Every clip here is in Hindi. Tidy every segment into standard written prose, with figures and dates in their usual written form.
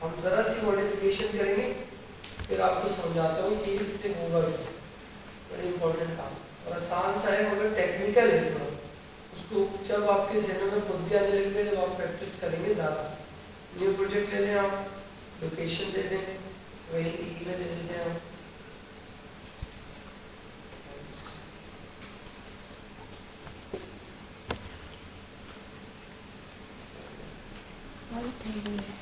हम ज़रा सी मॉडिफिकेशन करेंगे, फिर आपको समझाता हूँ कि इससे होगा भी। बड़ी इंपॉर्टेंट काम और आसान सा है मगर टेक्निकल है थोड़ा। उसको जब आपके जहन में खुद भी आने लगेगा, जब आप प्रैक्टिस करेंगे ज़्यादा। न्यू प्रोजेक्ट ले लें आप, लोकेशन दे दें, वही ईमेल दे देते हैं आप। वही 3D है,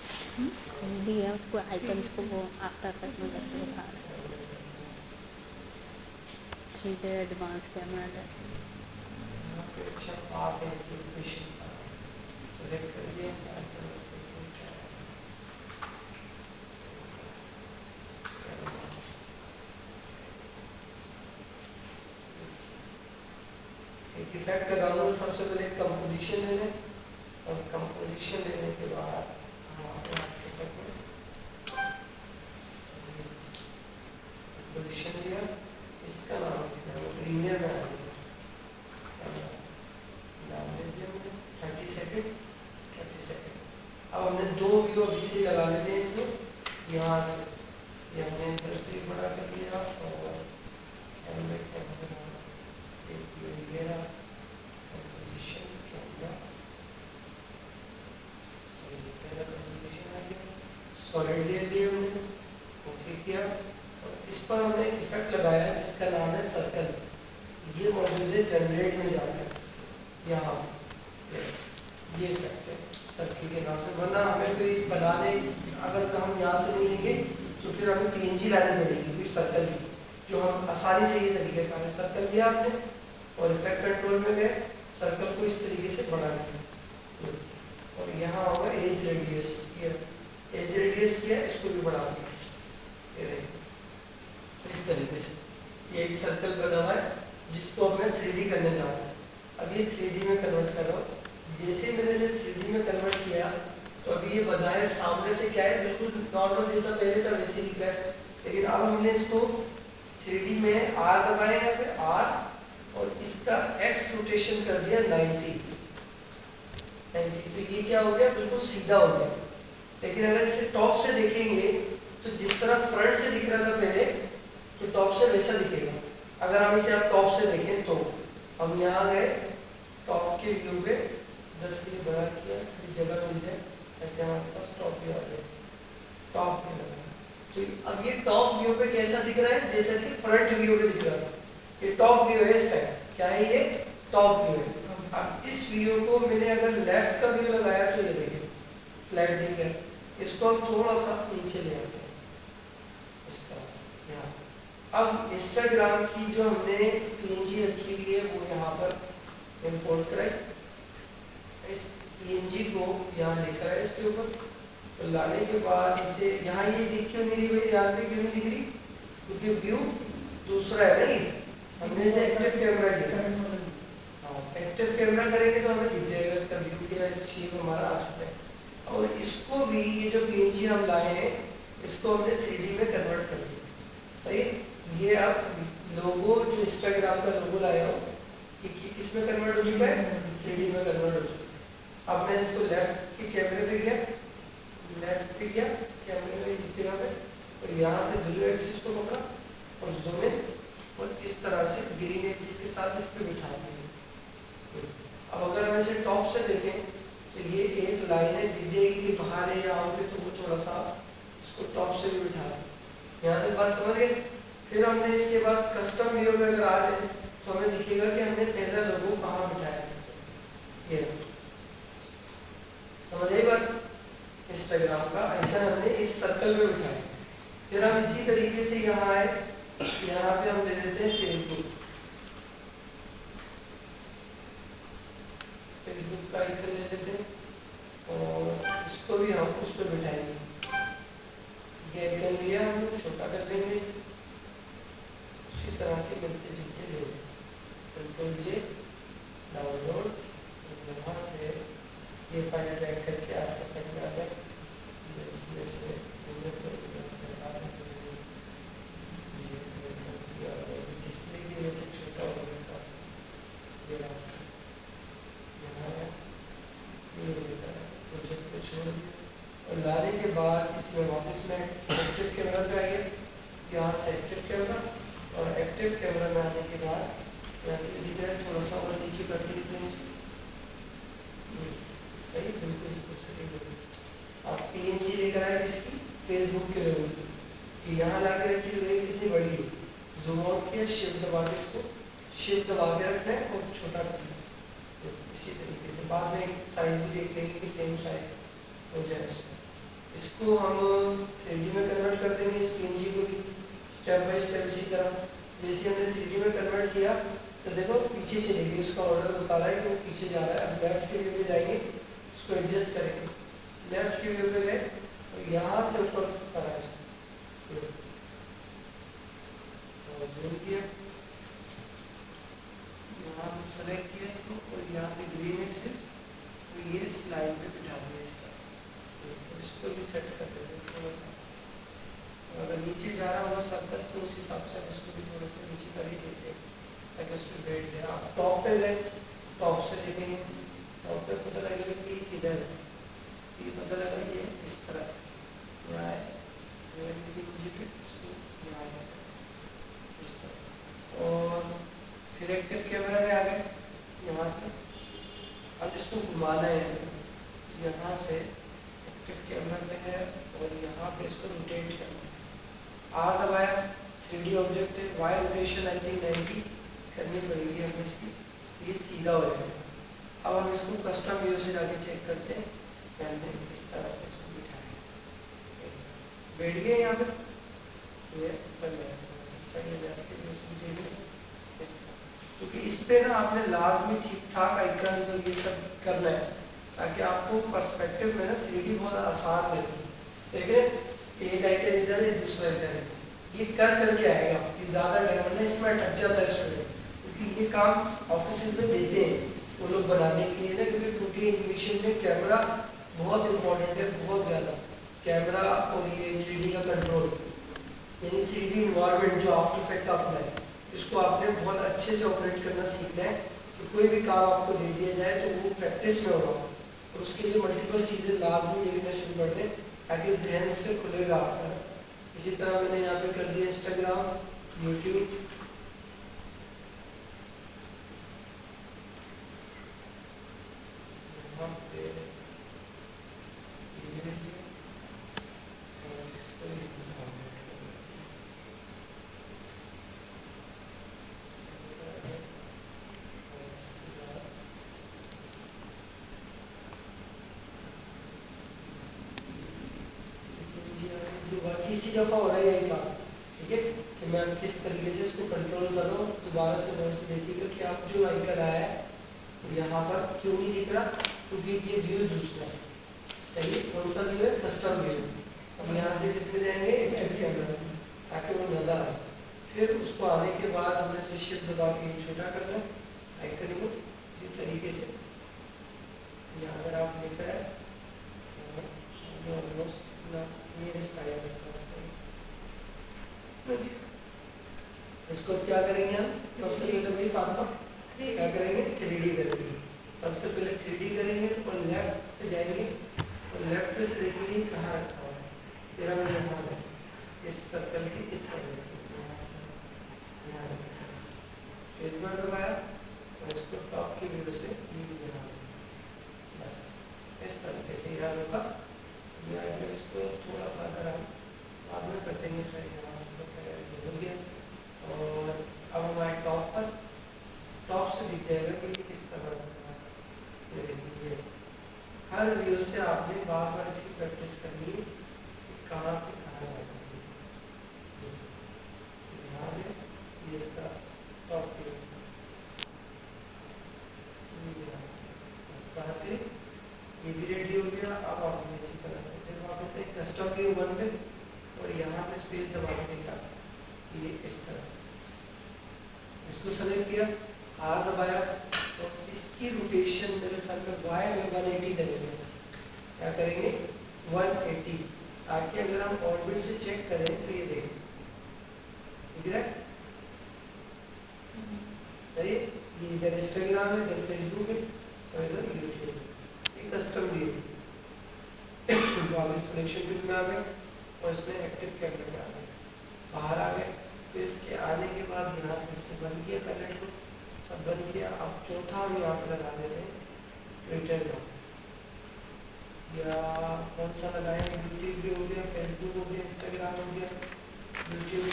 3D है, उसको आइकन्स को वो आफ्टर इफेक्ट में करके दिखा रहा है। 3D advance camera trekking. अच्छा बात है कि लोकेशन का सेलेक्ट कर दिया, एक इफेक्ट लगाऊंगा। सबसे पहले कंपोजिशन ले लें और कंपोजिशन लेने के बाद पोजीशन लिया, इसका नाम प्रीमियर में नाम दे दिया मैंने 30 सेकेंड। अब हमने दो व्यू अभी से लगा लेते हैं इसमें, यहाँ से ये हमने इधर से बड़ा कर लिया और एक व्यू मेरा कंपोजिशन के अंदर सॉलिड ले लिया हमने, ओके किया और इस पर हमने एक इफेक्ट लगाया जिसका नाम है सर्कल। ये मौजूद है जनरेट में जाकर यहाँ, ये इफेक्ट है सर्कल के नाम से। वरना हमें कोई बनाने, अगर हम यहाँ से नहीं लेंगे तो फिर हमें PNG लानी पड़ेगी कोई सर्कल की, जो हम आसानी से ये तरीके का है। सर्कल लिया आपने और इफेक्ट कंट्रोल में गए, सर्कल को इस तरीके से बढ़ा दिया और यहाँ होगा एज रेडियस। एज रेडियस किया, इसको भी बढ़ा दिया इस तरीके से। ये एक सर्कल बना हुआ है जिसको अब मैं 3D करने जा रहा हूँ। अब ये 3D में कन्वर्ट कर रहा हूँ। जैसे मैंने इसे 3D में कन्वर्ट किया तो अभी ये बजाय सामने से क्या है, बिल्कुल नॉर्मल जैसा पहले था वैसे दिख रहा है। लेकिन अब हमने इसको 3D में R दबाया यहाँ पे R और इसका X रोटेशन कर दिया 90। तो ये क्या हो गया, बिल्कुल सीधा हो गया। लेकिन अगर इसे टॉप से देखेंगे तो जिस तरह फ्रंट से दिख रहा था पहले, तो टॉप से वैसा दिखेगा। अगर हम इसे आप टॉप से देखें तो हम यहाँ गए टॉप के व्यू पे, इधर से बड़ा किया, थोड़ी जगह मिल जाए ताकि हमारे पास टॉप व्यू आ जाए। टॉप व्यू लगा तो अब ये टॉप व्यू पे कैसा दिख रहा है, जैसा कि फ्रंट व्यू पे दिख रहा है। ये टॉप व्यू है इस टाइम, क्या है ये टॉप व्यू है। अब इस व्यू को मैंने अगर लेफ्ट का व्यू लगाया तो ये देखिए फ्लैट दिख रहा है। इसको हम थोड़ा सा नीचे ले आते हैं इस तरह से यहाँ। अब इंस्टाग्राम की जो हमने PNG रखी हुई है वो यहाँ पर इंपोर्ट कराई। इस PNG को यहाँ लेकर है इसके ऊपर, तो लाने के बाद इसे यहाँ ये दिख क्यों नहीं रही भाई, यहाँ पे क्यों नहीं दिख रही, क्योंकि व्यू दूसरा है नहीं। हमने इसे एक्टिव कैमरा किया, एक्टिव कैमरा करेंगे तो हमें दिख जाएगा इसका व्यू क्या शेप हमारा आ चुका है। और इसको भी ये जो PNG हम लाए हैं इसको हमने 3D में कन्वर्ट कर दिया। सही, ये अब लोगो जो इंस्टाग्राम का लोगो लाया हो कि किस में कन्वर्ट हो चुका है, 3D में कन्वर्ट हो चुका है। अब मैं इसको लेफ्ट के कैमरे पे गया, लेफ्ट पे गया कैमरे में इस जगह पे, और यहाँ से ब्लू एक्सिस को पकड़ा और जूम इन और इस तरह से ग्रीन एक्सिस के साथ इस पे बिठा दिया। अब अगर हम इसे टॉप से देखें तो ये एक लाइन है दिख जाएगी कि बाहर है या आओगे, तो वो थोड़ा सा इसको टॉप से भी बिठा दें। यहाँ तक बात समझ गए। फिर हमने इसके बाद कस्टम व्यू में अगर आ रहे तो हमें दिखेगा कि हमने पहला लोगो कहाँ बिठाया है। ये समझ आई बात, इंस्टाग्राम का आइकन हमने इस सर्कल में बिठाया। फिर हम इसी तरीके से यहाँ आए, यहाँ पे हम ले लेते हैं फेसबुक का आइकन ले लेते हैं और इसको भी हम उस पर बिठाएंगे। ये आइकन लिया हम छोटा कर लेंगे इसे, उसी तरह के मिलते जुलते ले Ctrl+J डाउनलोड, यहाँ से ये फाइल ड्रैग करके आपके फाइल में आ जाए। इसमें से डिस्प्ले की वजह से छोटा हो गया, ये प्रोजेक्ट को छोड़ दिया और ला जाने के बाद इसमें वापस में एक्टिव कैमरा पे आ गया, यहाँ से एक्टिव कैमरा, और एक्टिव कैमरा में आने के बाद यहाँ से दिख रहा है, थोड़ा सा और नीचे कर देते हैं इसको, सही बिल्कुल इसको सही करें। आप PNG लेकर आए किसकी, फेसबुक के लेवल की, यहाँ ला के रखी हुई कितनी बड़ी है, जूम आउट किया, शिफ्ट दबा के इसको शिफ्ट दबा के रखना है और छोटा करना है। इसी तरीके से बाद में साइज भी देख लेंगे कि सेम साइज हो जाए उसका। इसको हम 3D में कन्वर्ट कर देंगे इस PNG को भी स्टेप बाय स्टेप इसी तरह। जैसे हमने 3D में कन्वर्ट किया तो देखो पीछे चलेगी, उसका ऑर्डर बता रहा है कि वो पीछे जा रहा है। अब लेफ्ट के व्यू में जाएंगे, उसको एडजस्ट करेंगे, लेफ्ट के व्यू में गए तो यहाँ से ऊपर करा इसको, जूम किया, यहाँ पे सेलेक्ट किया इसको और यहाँ से ग्रीन एक्सिस तो ये इस लाइन पे बिठा दिया इस तरह। इसको भी सेट कर देते हैं थोड़ा सा, अगर नीचे जा रहा होगा सर्कल तो उस हिसाब से इसको भी थोड़ा सा नीचे कर ही देते हैं ताकि उस पर बैठ जाए। आप टॉप पे गए, टॉप से देखेंगे, टॉप पे पता लगेगा कि किधर है, ये पता लगा ये इस तरफ यहाँ है, इसको यहाँ है इस तरफ। और फिर एक्टिव कैमरा में आ गए, यहाँ से अब इसको घुमाना है, यहाँ से एक्टिव कैमरा में है और यहाँ पे इसको रोटेट करना है, R दबाया, 3D ऑब्जेक्ट है, Y रोटेशन आई थिंक 90 करनी पड़ेगी हमें इसकी, ये सीधा हो जाएगा। अब हम इसको कस्टम व्यू से जाके चेक करते हैं, मैंने इस तरह से इसको बिठाया, बैठ गए यहाँ पे, ये बन गया सही है। लेफ्ट के व्यू से देखिए इस तरह, क्योंकि इस पे ना आपने लाजमी ठीक ठाक आइकन्स और ये सब करना है ताकि आपको पर्सपेक्टिव में ना 3D बहुत आसान लगे। देख रहे हैं एक आइकन इधर है, दूसरा इधर है, ये कर करके आएगा, ये ज़्यादा टाइम वरना इसमें अटक जाता है स्टूडेंट, क्योंकि ये काम ऑफिस में देते हैं वो लोग बनाने के लिए ना, क्योंकि 2D एनिमेशन में कैमरा बहुत इंपॉर्टेंट है, बहुत ज़्यादा कैमरा और ये 3D का कंट्रोल, यानी 3D इन्वायरमेंट जो आफ्टर इफेक्ट का अपना है, इसको आपने बहुत अच्छे से ऑपरेट करना सीखना है कि कोई भी काम आपको दे दिया जाए तो वो प्रैक्टिस में होगा, और उसके लिए मल्टीपल चीज़ें लाजमी देखना शुरू कर दें ताकि जहन से खुलेगा आपका। इसी तरह मैंने यहाँ पे कर दिया इंस्टाग्राम, यूट्यूब, यहाँ पे ये ले लिया और इसको ये दिखा तीसरी दफ़ा हो रहा है यही काम, ठीक है, कि मैं किस तरीके से इसको कंट्रोल कर रहा हूँ। दोबारा से नोट से देखिएगा कि आप जो आइकन आया है यहाँ पर क्यों नहीं दिख रहा, क्योंकि ये व्यू दूसरा है, सही है, कौन सा व्यू है, कस्टम व्यू। हम यहाँ से किस में जाएंगे, एक्टिव कैमरा, ताकि वो नज़र आए। फिर उसको आने के बाद हमने से शिफ्ट दबा के छोटा करना है आइकन को, इसी तरीके से यहाँ अगर आप देख रहे हैं इसको क्या करेंगे हम, सबसे पहले वही फार्मूला क्या करेंगे, 3D करेंगे। सबसे पहले 3D करेंगे और लेफ्ट पे जाएंगे और लेफ्ट पे से देखेंगे कहाँ रखा हुआ है, पिरामिड यहाँ है, इस सर्कल के इस तरह से यहाँ रखा है, स्पेस बार दबाया और इसको टॉप की व्यू से यहाँ, बस इस तरीके से यहाँ होगा। या इसको थोड़ा सा अगर हम बाद में कर देंगे फिर यहाँ से तो हो गया। और अब हमारे टॉप से दिख जाएगा कि ये किस तरह ये देखिए, हर व्यू से आपने बार बार इसकी प्रैक्टिस करनी है कि कहाँ से कहाँ जाना है। यहाँ पे इसका टॉप व्यू पे ये भी रेडी हो गया। अब आपने इसी तरह से फिर वापस से कस्टम व्यू वन पे और यहाँ पे स्पेस दबा देगा, ये इस तरह इसको सेलेक्ट किया, R दबाया तो इसकी रोटेशन मेरे ख्याल में Y में 180 करेंगे, क्या करेंगे 180, ताकि अगर हम ऑर्बिट से चेक करें तो ये देखें ठीक है, सही है। ये इधर इंस्टाग्राम है, इधर फेसबुक है और इधर यूट्यूब, कस्टम व्यू वापस सिलेक्शन टूल में आ गए और इसमें एक्टिव कैमरे में आ गए, बाहर आ गए। फिर इसके आने के बाद यहाँ से इसने बंद किया पैलेट को, सब बंद किया। अब चौथा हम यहाँ पर लगा देते हैं ट्विटर का, या कौन सा लगाएं, यूट्यूब भी हो गया, फेसबुक हो गया, इंस्टाग्राम हो गया, यूट्यूब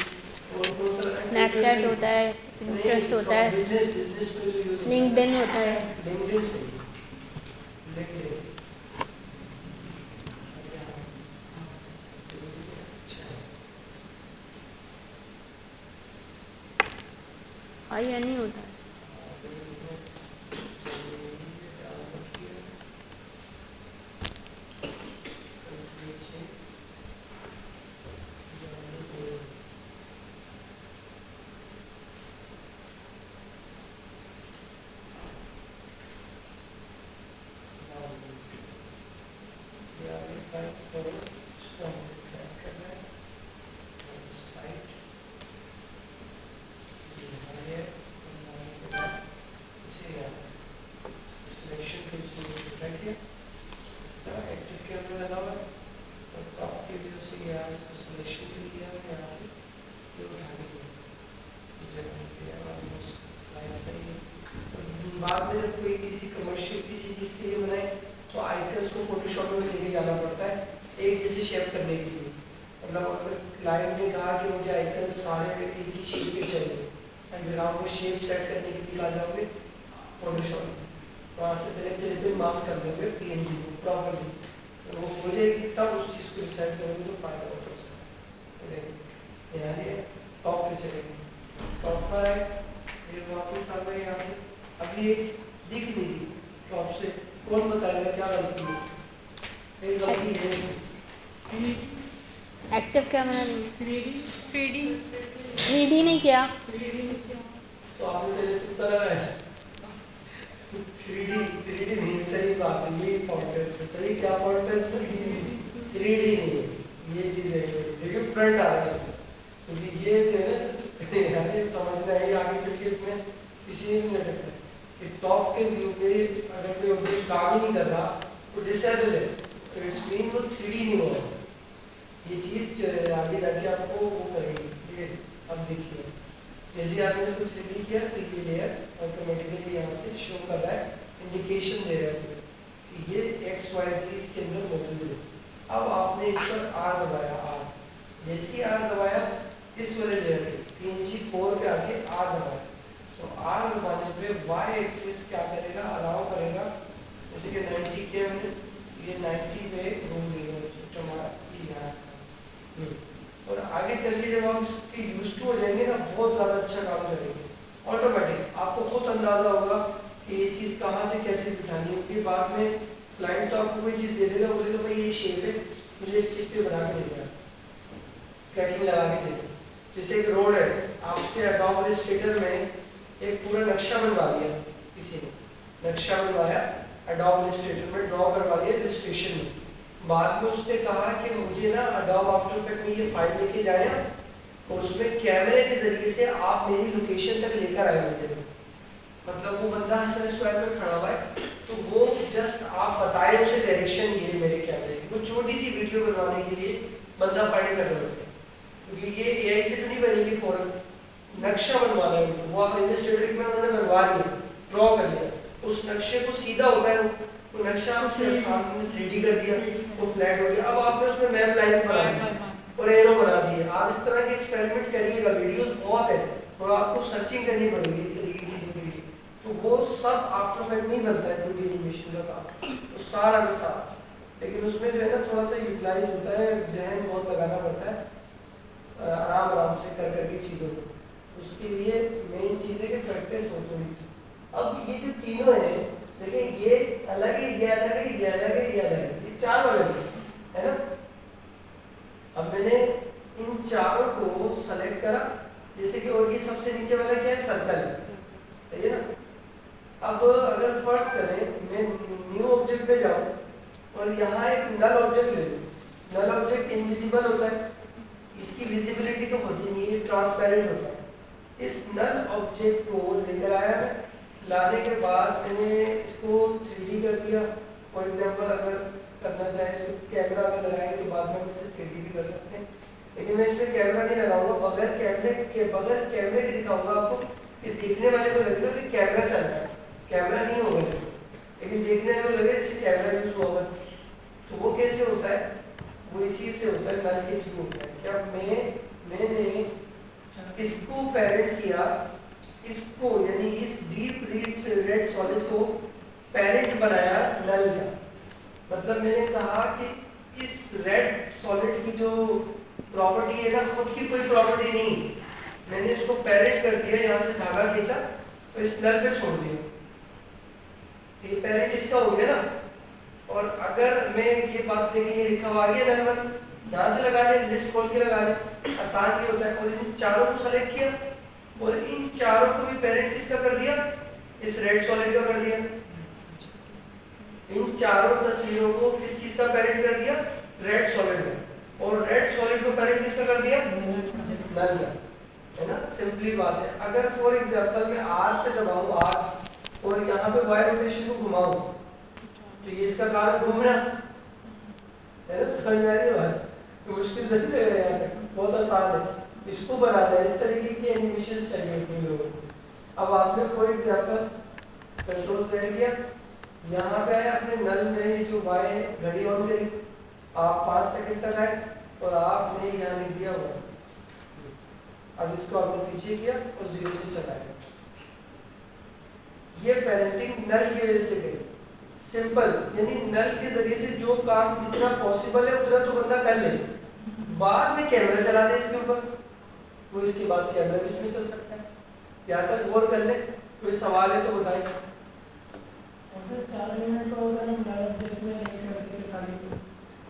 और कौन सा लगाएं, स्नैपचैट होता है, पिंटरेस्ट होता है, बिजनेस में जो यूज लिंक्डइन होता है। लिंक्डइन से लिंक्डइन हाँ या नहीं होता है। बाद में जब कोई किसी कमर्शियल किसी चीज़ के लिए बनाए तो आइकन्स को फोटोशॉप में लेके जाना पड़ता है एक जैसे शेप करने के लिए। मतलब अगर क्लाइंट ने कहा कि मुझे आइकन्स सारे एक ही शेप के चाहिए, फिर आप वो शेप सेट करने के लिए आ जाओगे फोटोशॉप में, वहाँ से पहले तेरे पे मास्क कर दोगे PNG को प्रॉपरली, तो वो हो जाएगी तब उस चीज़ को रिसेट करोगे तो फायदा होगा उसका। देखिए यहाँ ये टॉप पे चलेगी, टॉप पर है, फिर वापस आ गए यहाँ से। अब ये दिख नहीं रही टॉप से, कौन बताएगा क्या गलती है इसमें? एक गलती है इसमें, एक्टिव कैमरा 3D नहीं किया। तो आपने पहले तुक्का लगाया 3D नहीं, सही बात है, ये फॉल्ट है इसमें। सही क्या फॉल्ट है इसमें? 3D नहीं, ये चीज़ है, देखिए फ्रंट आ रहा है इसमें, क्योंकि ये जो है ना यार समझना है आगे चल के इसमें किसी भी नहीं रखना कि टॉप के व्यू पे अगर कोई ऑब्जेक्ट काम ही नहीं कर रहा तो डिसेबल है, तो इट्स मीन वो 3D नहीं हो रहा। ये चीज़ आगे जाके आपको वो करेगी। ये अब देखिए जैसे आपने इसको 3D किया तो ये लेयर ऑटोमेटिकली यहाँ से शो कर रहा है, इंडिकेशन दे रहा है कि ये XYZ इसके अंदर मौजूद है। अब आपने इस पर R दबाया, R जैसे ही R दबाया इस वाले लेयर पे PNG 4 पे आके R दबाया, तो R दबाने पे Y एक्सिस क्या करेगा, अलाउ करेगा, जैसे कि 90 के हमने ये 90 पे घूम गई हमारा यहाँ, और आगे चल के जब आप इसके यूज टू हो जाएंगे ना बहुत ज़्यादा अच्छा काम करेंगे ऑटोमेटिक। आपको खुद अंदाजा होगा कि ये चीज़ कहाँ से क्या चीज़ बिठानी है, क्योंकि बाद में क्लाइंट तो आपको कोई चीज़ दे देगा, बोलेगा भाई ये शेप है मुझे इस चीज़ पे बना के देगा, ट्रैकिंग लगा के देगा। जैसे एक रोड है, आपसे एडोब इलस्ट्रेटर में एक पूरा नक्शा बनवा दिया, किसी ने नक्शा बनवाया एडोब इलस्ट्रेटर में, ड्रॉ करवा दिया इलस्ट्रेशन में, बाद में उसने कहा कि मुझे ना एडोब आफ्टर इफेक्ट में ये फाइल लेके जाए और उसमें कैमरे के जरिए से आप मेरी लोकेशन तक लेकर आए मुझे। मतलब वो बंदा हसन स्क्वायर में खड़ा हुआ है, तो वो जस्ट आप बताएं उसे डायरेक्शन ये है मेरे कैमरे की, वो छोटी सी वीडियो बनवाने के लिए बंदा फाइंड कर रहा है, क्योंकि ये AI से तो नहीं बनेगी फौरन, नक्शा बनवाना है उनको, वो आप इलस्ट्रेटर में उन्होंने बनवा लिया, ड्रॉ कर लिया, उस नक्शे को सीधा होता है वो नक्शा आपसे सामने 3D कर दिया, वो फ्लैट हो गया। अब आपने उसमें मैप लाइन्स बना दी और एरो बना दिए। आप इस तरह के एक्सपेरिमेंट करिएगा, वीडियोस बहुत है और आपको सर्चिंग करनी पड़ेगी इस तरीके की चीज़ों के लिए, तो वो सब आफ्टर इफेक्ट नहीं बनता है 2D एनिमेशन का काम, तो सारा का सारा, लेकिन उसमें जो है ना थोड़ा सा यूटिलाइज होता है, जहन बहुत लगाना पड़ता है आराम आराम से कर करके चीज़ों को, उसके लिए मेन चीज़ है कि प्रैक्टिस हो थोड़ी सी। अब ये जो तीनों हैं देखिए, ये अलग है, ये अलग है, ये अलग है, ये अलग है, ये चार अलग है ना। अब मैंने इन चारों को सेलेक्ट करा, जैसे कि और ये सबसे नीचे वाला क्या है, सर्कल है ना। अब अगर फर्स्ट करें मैं न्यू ऑब्जेक्ट पे जाऊं और यहाँ एक नल ऑब्जेक्ट ले लूँ, नल ऑब्जेक्ट इनविजिबल होता है, इसकी विजिबिलिटी तो होती नहीं है, ट्रांसपेरेंट होता है। इस नल ऑब्जेक्ट को लेकर आया मैं, लाने के बाद मैंने इसको 3D कर दिया। फॉर एग्जांपल अगर करना चाहे इसमें कैमरा अगर लगाएंगे तो बाद में हम इससे 3D भी कर सकते हैं, लेकिन मैं इसमें कैमरा नहीं लगाऊंगा, बगैर कैमरे के दिखाऊंगा आपको कि देखने वाले को लगेगा कि कैमरा चल रहा है, कैमरा नहीं होगा इसमें, लेकिन देखने वाले को लगेगा इससे कैमरा यूज होगा। तो वो कैसे होता है, वो इस चीज से होता है, नल के थ्रू होता है। क्या मैंने इसको पेरेंट किया, इसको यानी इस डीप रेड सॉलिड को पेरेंट बनाया नल का, मतलब मैंने कहा कि इस रेड सॉलिड की जो प्रॉपर्टी है ना, खुद की कोई प्रॉपर्टी नहीं, मैंने इसको पेरेंट कर दिया, यहाँ से धागा खींचा तो इस नल पे छोड़ दिया, तो ये पेरेंट इसका हो गया ना। और अगर मैं ये बात देखिए लिखा हुआ आ गया नल वन, यहाँ से लगा ले, लिस्ट खोल के लगा ले, आसान ये होता है। और इन चारों को सेलेक्ट किया और इन चारों को भी पेरेंट किसका कर दिया, इस रेड सॉलिड का कर दिया। इन चारों तस्वीरों को किस चीज का पेरेंट कर दिया, रेड सॉलिड का, और रेड सॉलिड को पेरेंट किसका कर दिया, नल का, है ना। सिंपली बात है। अगर फॉर एग्जांपल मैं आर पे दबाऊं आर और यहाँ पे वाई रोटेशन को घुमाऊं, तो ये इसका काम है घूमना, है ना, समझ में आ रही है बात, तो मुश्किल नहीं लग रहा है यार, बहुत आसान है इसको बनाना है। इस तरीके की एनिमेशन चाहिए होती है लोगों को। अब आपने फॉर एग्जांपल कंट्रोल सेट किया, यहाँ पे आए अपने नल में जो वाई है घड़ी ऑन करी, आप 5 सेकंड तक आए और आपने यहाँ लिख दिया हुआ, अब इसको आपने पीछे किया और 0 से चलाया। ये पेरेंटिंग नल की वजह से गई, सिंपल, यानी नल के जरिए से जो काम जितना पॉसिबल है उतना तो बंदा कर ले, बाद में कैमरा चला दे इसके ऊपर, वो इसके बाद कैमरा भी इसमें चल सकता है। यहाँ तक गौर कर ले, कोई सवाल है तो बताएं।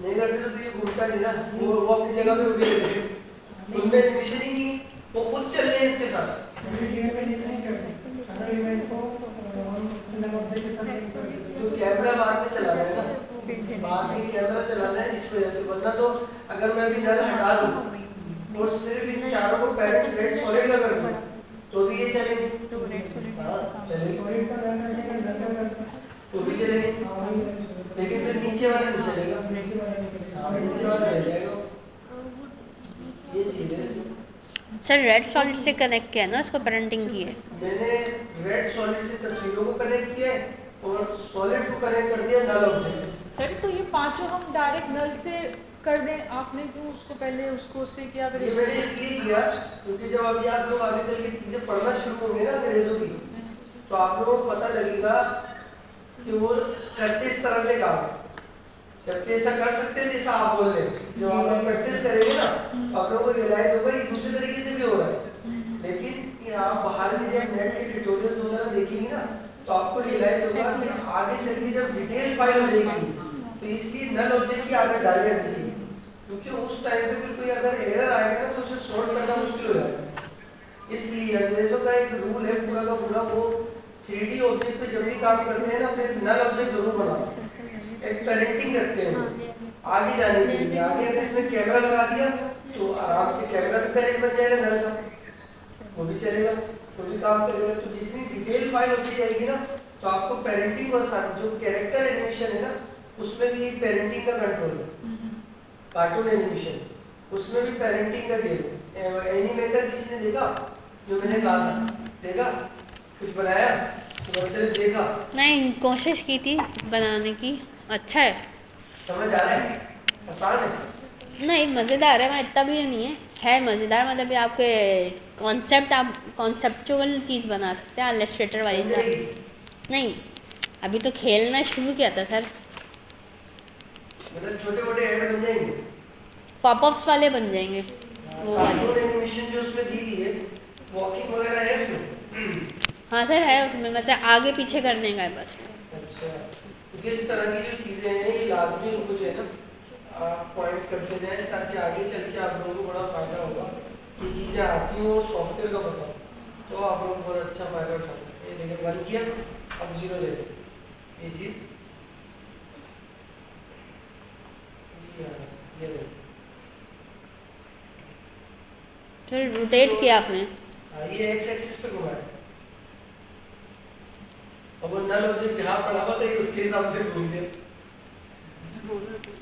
नहीं करते तो ये घूमता नहीं ना, वो अपनी जगह पे उभी रहती है, उनमें एडमिशन ही नहीं, वो खुद चल रहे हैं इसके साथ। तो कैमरा बाद में चलाना है ना, बाद में कैमरा चलाना है इस वजह से, वरना तो अगर मैं अभी नल हटा दूं और सिर्फ इन चारों को पेरेंट रेड सॉलिड का कर दूं तो भी ये चलेंगे, तो भी चलेंगे, लेकिन फिर नीचे वाला नहीं चलेगा, नीचे वाला रह जाएगा। ये चीज है सर रेड सॉलिड से कनेक्ट किया ना, उसको पेरेंटिंग की है। मैंने रेड सॉलिड से तस्वीरों को कनेक्ट किया है और सॉलिड को कनेक्ट कर दिया नल ऑब्जेक्ट से। सर तो ये पांचों हम डायरेक्ट नल से कर दें, आपने क्यों उसको पहले उसको उससे किया, फिर ये इसको मैंने इसलिए किया क्योंकि जब अभी आप लोग आगे चल के चीजें पढ़ना शुरू होंगे ना अंग्रेजों की, तो आप लोगों को पता लगेगा कि वो करते इस तरह से काम, जबकि ऐसा कर सकते हैं जैसा आप बोल रहे हैं। जब आप लोग प्रैक्टिस करेंगे ना तो आप लोगों को रियलाइज होगा ये दूसरे तरीके से भी हो रहा है, लेकिन आप बाहर में जब नेट के ट्यूटोरियल्स वगैरह देखेंगे ना तो आपको रियलाइज होगा कि आगे चल के जब डिटेल फाइल हो जाएगी तो इसलिए नल ऑब्जेक्ट की आगे डाल दिया किसी, क्योंकि उस टाइम पे फिर कोई अगर एरर आएगा ना तो उसे सॉल्व करना मुश्किल हो जाएगा। इसलिए अंग्रेजों का एक रूल है पूरा का पूरा, वो 3D ऑब्जेक्ट पे जब भी काम करते हैं ना फिर नल ऑब्जेक्ट जरूर बनाते हैं, एक पेरेंटिंग रखते हैं आगे जाने के लिए। आगे अगर इसमें कैमरा लगा दिया तो आराम से कैमरा भी पेरेंट बन जाएगा नल का, वो भी चलेगा, वो भी काम करेगा। तो जितनी डिटेल फाइल होती जाएगी ना तो आपको पेरेंटिंग और साथ जो कैरेक्टर एनिमेशन है ना उसमें भी एक पेरेंटिंग का कंट्रोल है, कार्टून एनिमेशन उसमें भी पेरेंटिंग का गेम है। एनीमेटर किसी ने देखा जो मैंने कहा था, देखा कुछ बनाया तो बस सिर्फ देखा, नहीं कोशिश की थी बनाने की, अच्छा है, समझ आ रहा है, आसान है। नहीं मज़ेदार है, मैं इतना भी नहीं है मज़ेदार, मतलब ये आपके कॉन्सेप्ट, आप कॉन्सेप्चुअल चीज़ बना सकते हैं इलस्ट्रेटर वाली तरह। नहीं अभी तो खेलना शुरू किया था सर, मतलब छोटे मोटे ऐड बन जाएंगे, पॉपअप्स वाले बन जाएंगे वो वाले। कार्टून एनिमेशन जो उसमें दी गई है वॉकिंग वगैरह है उसमें। हाँ सर है उसमें, मतलब आगे पीछे करने का है बस। अच्छा, क्योंकि इस तरह की जो चीज़ें हैं ये लाजमी उनको जो है ना आप पॉइंट करते जाएं ताकि आगे चल के आप लोगों को बड़ा फ़ायदा होगा। ये चीज़ें आती हो और सॉफ्टवेयर का बताओ तो आप लोग बहुत अच्छा फ़ायदा उठाओगे। ये देखिए 1 किया अब 0 ले लो, ये चीज़ ये देखो, फिर रोटेट किया आपने, ये एक्स एक्सिस पे घुमाया, अब वो नल ऑब्जेक्ट जहाँ पड़ा हुआ था ये उसके हिसाब से घूम गया।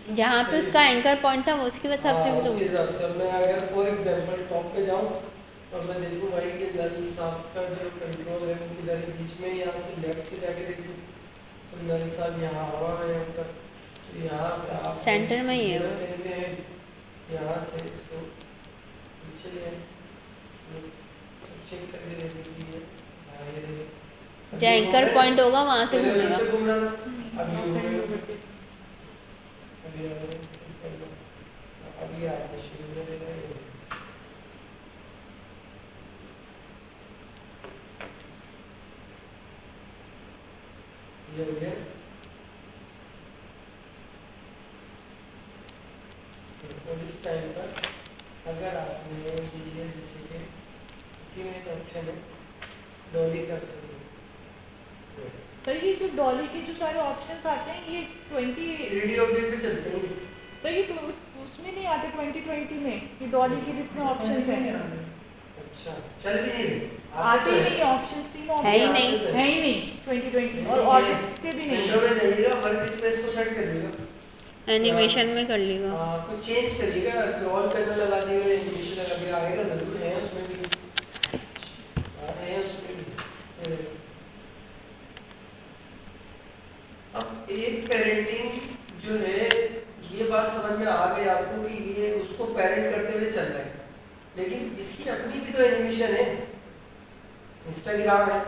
जहाँ पे उसका एंकर पॉइंट था वो उसके हिसाब से भी तो उसके हिसाब से अब मैं अगर फॉर एग्जांपल टॉप पे जाऊँ और मैं देखूँ भाई कि नल साहब का जो कंट्रोल है वो किधर है, बीच में यहाँ से लेफ्ट से जाके देखूँ तो नल साहब यहाँ हवा है यहाँ पर, तो यहाँ पे आप सेंटर में ही है वो। मेरे पे है, यहाँ से इसको पीछे ले आए, चेक करके देखिए है, हाँ ये देखो जो एंकर पॉइंट होगा वहाँ से घूमेगा। घूम रहा था अभी घूमेगा, अभी आपने शुरू में देना है ये हो गया। और इस टाइम पर अगर आपने ये जैसे कि इसी में एक ऑप्शन है डॉली कर सकते सर ये जो डॉली के जो सारे ऑप्शंस आते हैं ये 20 3D ऑब्जेक्ट पे चलते हैं। सर ये तो उसमें नहीं आते 2020 में ये डॉली के जितने ऑप्शंस हैं अच्छा चल भी नहीं रहे आते ही नहीं ऑप्शंस, तीनों है ही options नहीं। है ही नहीं 2020 और ऑडिट भी नहीं विंडो में जाइएगा, वर्क स्पेस को सेट करिएगा, एनिमेशन में कर लेगा। कुछ चेंज करिएगा, ऑल पैनल लगा दिएगा, एनिमेशन लगा दिएगा, आएगा जरूर है उसमें भी, है उसमें भी। अब एक पेरेंटिंग जो है ये बात समझ में आ गई आपको कि ये उसको पेरेंट करते हुए चल रहा है, लेकिन इसकी अपनी भी तो एनिमेशन है, इंस्टाग्राम है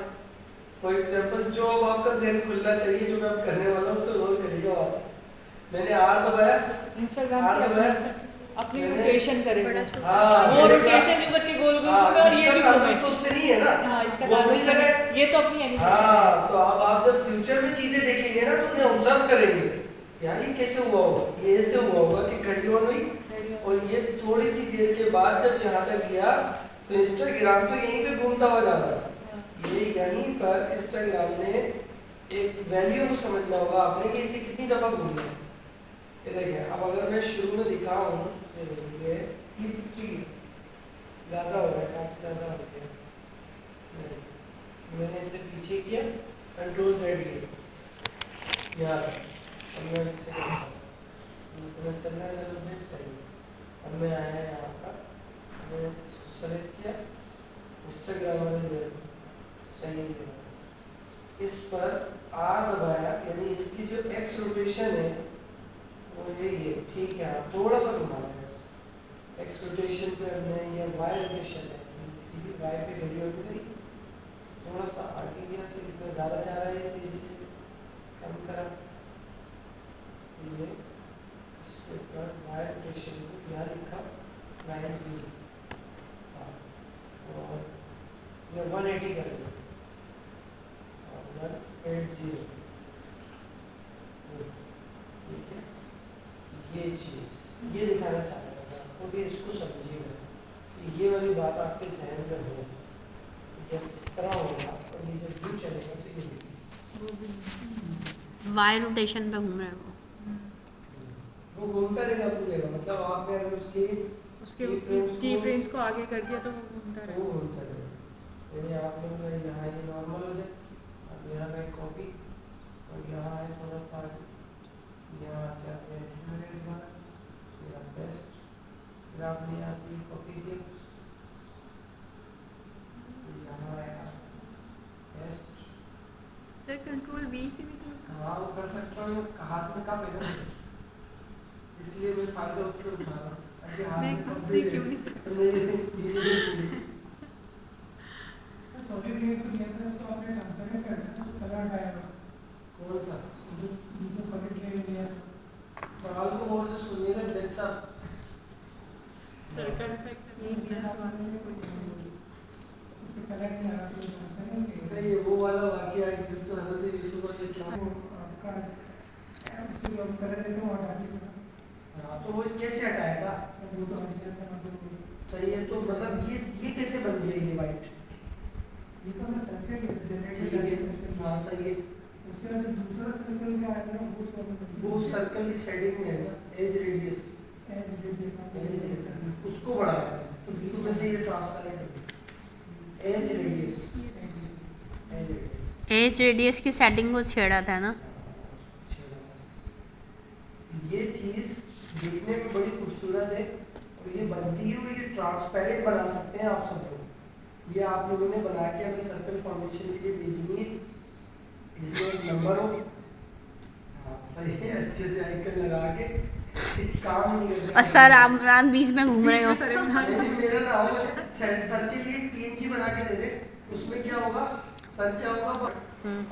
फॉर एग्जांपल। जो अब आपका जहन खुलना चाहिए, जो मैं अब करने वाला हूँ तो रोल करेगा आप। मैंने आर दबाया, इंस्टाग्राम आर पे दबाया, अपनी मैंने- रोटेशन करेगा, हाँ वो रोटेशन ऊपर के गोल गोल घूमे और ये भी घूमे। तो उससे नहीं है ना, हाँ इसका वो अपनी ताल्लुक जगह। ये तो अपनी एनिमेशन हाँ तो अब आप जब फ्यूचर में चीजें देखेंगे ना तो उन्हें ऑब्जर्व करेंगे, यार ये कैसे हुआ होगा, ये ऐसे हुआ होगा कि घड़ी ऑन हुई है। और ये थोड़ी सी देर के बाद जब यहाँ तक गया तो इंस्टाग्राम तो यहीं पे घूमता हुआ जा रहा है। ये यहीं पर इंस्टाग्राम ने एक वैल्यू को समझना होगा आपने कि इसे कितनी दफा घूमना है। ये देखिए अब अगर मैं शुरू में दिखाऊं ये देखिए 360 ज़्यादा हो रहा है, काफ़ी ज़्यादा हो गया, नहीं, मैंने इसे पीछे किया, कंट्रोल Z किया यार, अब मैं इसे तो मैं चल रहा है ऑब्जेक्ट सही, अब मैं आया यहाँ पर, मैंने इसको सेलेक्ट किया, इंस्टाग्राम वाले सही है, इस पर R दबाया, यानी इसकी जो X रोटेशन है वो यही है, ठीक है, आप थोड़ा सा घुमाना है बस, X रोटेशन पे हमने ये Y रोटेशन है, इसकी भी Y पे घड़ी हो गई, थोड़ा सा आगे गया तो इतना ज़्यादा जा रहा है, तेजी से कम करा, ये इसके ऊपर Y रोटेशन को यहाँ लिखा 90, और ये 180 कर दिया, 180, ठीक है, ये चीज़ ये दिखाना चाहता था आपको कि इसको समझिएगा, ये वाली बात आपके जहन में हो, जब इस तरह होगा और ये जब व्यू चलेगा तो ये वाई रोटेशन पे घूम रहा है वो घूमता रहेगा पूरी जगह, मतलब आपने अगर उसके की फ्रेम्स को आगे कर दिया तो वो घूमता वो रहेगा। घूमता रहेगा, यानी आप लोग का यहाँ ये नॉर्मल हो जाए, अब यहाँ का कॉपी और यहाँ है थोड़ा सा, यहाँ क्या बेस्ट, फिर आपने यहाँ से कॉपी किया, यहाँ आया बेस्ट, सर कंट्रोल V से भी तो हाँ वो कर सकता हूँ, हाथ में कब है ना, इसलिए मैं फायदा उससे उठा रहा हूँ, ताकि हाथ में कब भी क्यों नहीं सॉलिड गेट तो लेते हैं तो आपने ट्रांसपेरेंट कर देना तो कलर आएगा। कौन सा जो नीचे सॉलिड गेट लिया सवाल को और से सुनिएगा जज साहब, सर्कल इफेक्ट उससे कलर नहीं आ रहा तो ट्रांसपेरेंट गेट ये वो वाला वाकया है जिसको हजरत यूसुफ अलैहिस्सलाम आपका उसको जो कलर देते हैं वो हटा देते हैं। हाँ तो वो कैसे हटाएगा, सब वो तो हट जाता है मतलब सही है, तो मतलब ये कैसे बन गया ये वाइट, ये तो मैं सर्किट ठीक जनरेटर है, सर्किट हाँ सही है, उसके बाद दूसरा सर्कल क्या आएगा ना वो सर्कल की सेटिंग में है ना, एज रेडियस, उसको बढ़ाया तो बीच में से ये ट्रांसपेरेंट हो गया, edge radius, edge radius edge radius की सेटिंग को छेड़ा था ना। ये चीज़ देखने में बड़ी खूबसूरत है और ये बनती है और ये ट्रांसपेरेंट बना सकते हैं आप सब लोग। ये आप लोगों ने बना के हमें सर्कल फाउंडेशन के लिए भेजनी है, जिसमें एक नंबर हो। हाँ सही है, अच्छे से आइकन लगा के काम नहीं कर रहे। और सर आप रात बीच में घूम रहे हो। मेरा नाम सर के लिए PNG बना के दे दे, उसमें क्या होगा सर, क्या होगा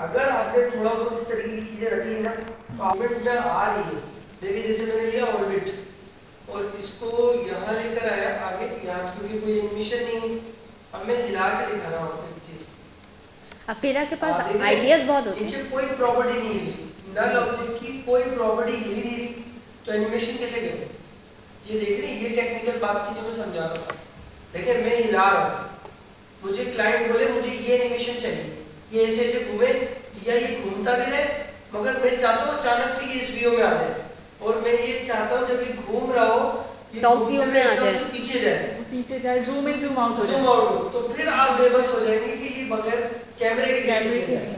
अगर आपने थोड़ा बहुत इस तरह की चीजें रखी ना तो ऑर्बिट में आ रही है। देखिए जैसे मैंने लिया ऑर्बिट और इसको यहाँ लेकर आया आगे, यहाँ क्योंकि कोई एनिमेशन नहीं है, अब मैं हिला के दिखा रहा हूँ आपको एक चीज। अफीरा के पास आइडियाज बहुत होते हैं। नीचे कोई प्रॉपर्टी नहीं हिली, नल ऑब्जेक्ट की कोई प्रॉपर्टी हिली नहीं रही, तो एनिमेशन कैसे करें? ये देख रहे हैं, ये टेक्निकल बात थी जो मैं समझा रहा था। देखिए मैं हिला रहा हूँ, मुझे क्लाइंट बोले मुझे ये एनिमेशन चाहिए, ये ऐसे ऐसे घूमे या ये घूमता भी रहे, मगर मैं चाहता हूँ अचानक से ये इस व्यू में आ जाए, और मैं ये चाहता हूँ जब ये घूम रहा हो टॉप व्यू में आ जाए, पीछे जाए, जूम इन जूम आउट हो, तो फिर आप बेबस हो जाएंगे कि ये बगैर कैमरे के कैसे किया है।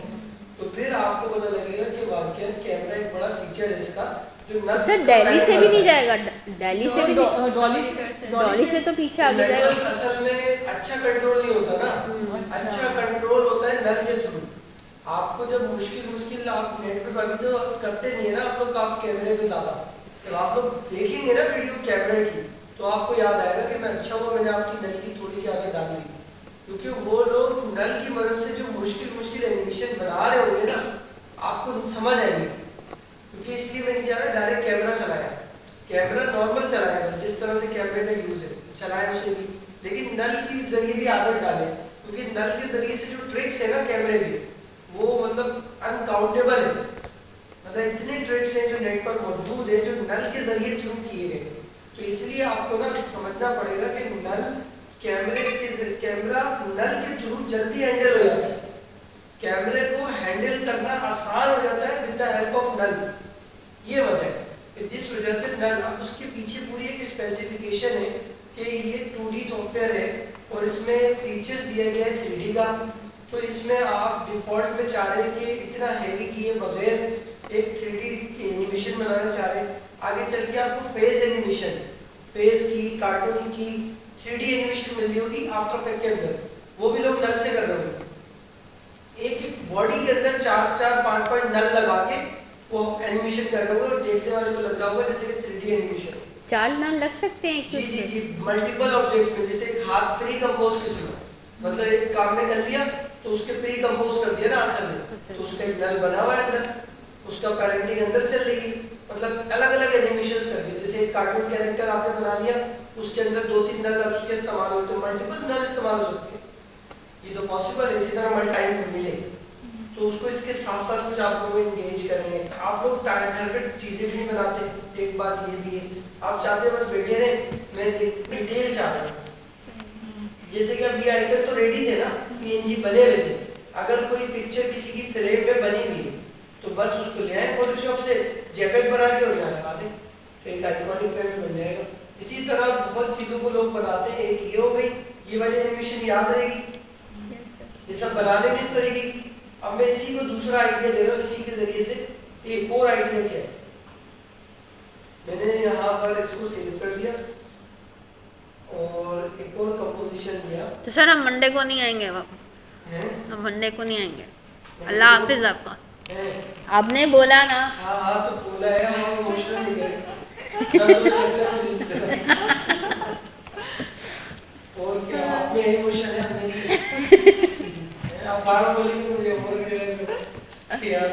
तो फिर आपको पता लगेगा कि वाकई कैमरा एक बड़ा फीचर है इसका, जो न सर दिल्ली से भी नहीं जाएगा, दिल्ली से भी डॉली से तो पीछे आगे जाएगा। असल में अच्छा कंट्रोल नहीं होता ना, अच्छा कंट्रोल होता है नल के थ्रू। आपको जब मुश्किल आप नेट पे अभी तो करते नहीं है ना आप लोग, आप कैमरे पे ज्यादा, जब आप लोग देखेंगे ना वीडियो कैमरे की तो आपको याद आएगा कि मैं अच्छा हुआ मैंने आपकी नल की थोड़ी सी आदत डाल दी, क्योंकि वो लोग नल की मदद से जो मुश्किल एनिमेशन बना रहे होंगे ना आपको समझ आएंगे। क्योंकि इसलिए मैं नहीं चाह रहा डायरेक्ट कैमरा चलाया, कैमरा नॉर्मल चलाएगा जिस तरह से कैमरे का यूज है चलाए उसे भी, लेकिन नल के जरिए भी आदत डाले, क्योंकि नल के जरिए से जो ट्रिक्स है ना कैमरे की वो मतलब अनकाउंटेबल है, मतलब इतने ट्रिक्स हैं जो नेट पर मौजूद है जो नल के जरिए थ्रू किए गए। तो इसलिए आपको ना समझना पड़ेगा कि कैमरा नल के थ्रू जल्दी हैंडल हो जाता है, कैमरे को हैंडल करना आसान हो जाता है with the help of null. ये वजह है जिस वजह से नल, अब उसके पीछे पूरी एक स्पेसिफिकेशन है कि ये 2D सॉफ्टवेयर है और इसमें फीचर्स दिया गया है 3D का। तो इसमें आप डिफॉल्ट में चाह रहे हैं कि इतना हैवी किए बगैर एक 3D की एनिमेशन बनाना चाह रहे हैं, आगे चल के आपको फेस एनिमेशन, फेस की कार्टूनिंग की 3D एनिमेशन मिल रही होगी आफ्टर इफेक्ट के अंदर, वो भी लोग नल से कर रहे होंगे। एक बॉडी के अंदर 4-5 नल लगा के वो एनिमेशन कर रहे होंगे और देखने वाले को लग रहा होगा जैसे कि 3D एनिमेशन। 4 नल लग सकते हैं जी मल्टीपल ऑब्जेक्ट्स में, जैसे एक हाथ प्री कंपोज के थ्रू, मतलब एक काम में कर लिया तो उसके प्री कंपोज कर दिया ना आखिर में, तो उसका एक नल बना हुआ है अंदर, उसका पेरेंटिंग अंदर चल रही, मतलब अलग अलग एनिमेशंस कर दिए। जैसे एक कार्टून कैरेक्टर आपने बना लिया उसके अंदर 2-3 नल उसके इस्तेमाल होते हैं, मल्टीपल नल इस्तेमाल हो सकते हैं, ये तो पॉसिबल है। इसी तरह मल्टी टाइम मिले तो उसको इसके साथ साथ कुछ आप लोग एंगेज करेंगे। आप लोग टारगेटेड चीजें भी नहीं बनाते, एक बात ये भी है, आप चाहते हैं बस बैठे रहे, मैं डिटेल चाहता हूँ। जैसे कि अब ये आइकन तो रेडी थे ना, PNG बने हुए थे, अगर कोई पिक्चर किसी की फ्रेम में बनी हुई है तो बस उसको ले आए फोटोशॉप से जेपेग बना के और यहाँ लगा दें, तो एक आइकॉनिक फ्रेम में बन जाएगा। इसी तरह बहुत चीज़ों को लोग बनाते हैं। एक ये हो गई, ये वाली एनिमेशन याद रहेगी, ये सब बना लेंगे इस तरीके की। अब मैं इसी को दूसरा आइडिया दे रहा हूँ, इसी के जरिए से एक और आइडिया क्या है, मैंने यहाँ पर इसको सेव कर दिया और एक और कंपोजिशन दिया। तो सर हम मंडे को नहीं आएंगे, हम मंडे को नहीं आएंगे। अल्लाह हाफिज आपका। आपने बोला ना। हाँ तो बोला है, हम इमोशनल नहीं करें। और क्या आप में इमोशन है, आप बार बोलेंगे मुझे और यार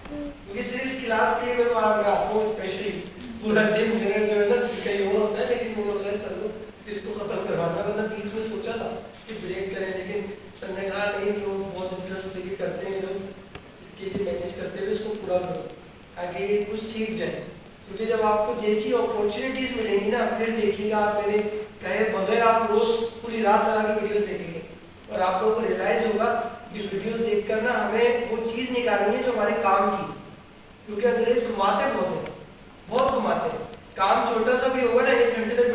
क्योंकि सिर्फ इस क्लास के लिए मैं वहाँ पे आता हूँ स्पेशली, पूरा दिन मेरा जो है ना कहीं और होता है, लेकिन मैंने बोला सर को इसको खत्म करवाना, वरना बीच में सोचा था कि ब्रेक करें, लेकिन सर ने कहा नहीं लोग बहुत इंटरेस्ट लेके करते हैं, लोग इसके लिए मैनेज करते हुए इसको पूरा करो ताकि कुछ सीख जाए। क्योंकि जब आपको जैसी अपॉर्चुनिटीज मिलेंगी ना, फिर देखिएगा आप मेरे कहे बगैर आप रोज पूरी रात लगा के वीडियोस देखेंगे और आप लोगों को रियलाइज होगा कि वीडियोस देखकर ना हमें वो चीज़ निकालनी है जो हमारे काम की, क्योंकि अंग्रेज घुमाते बहुत घुमाते हैं। काम छोटा सा भी होगा ना, 1 घंटे तक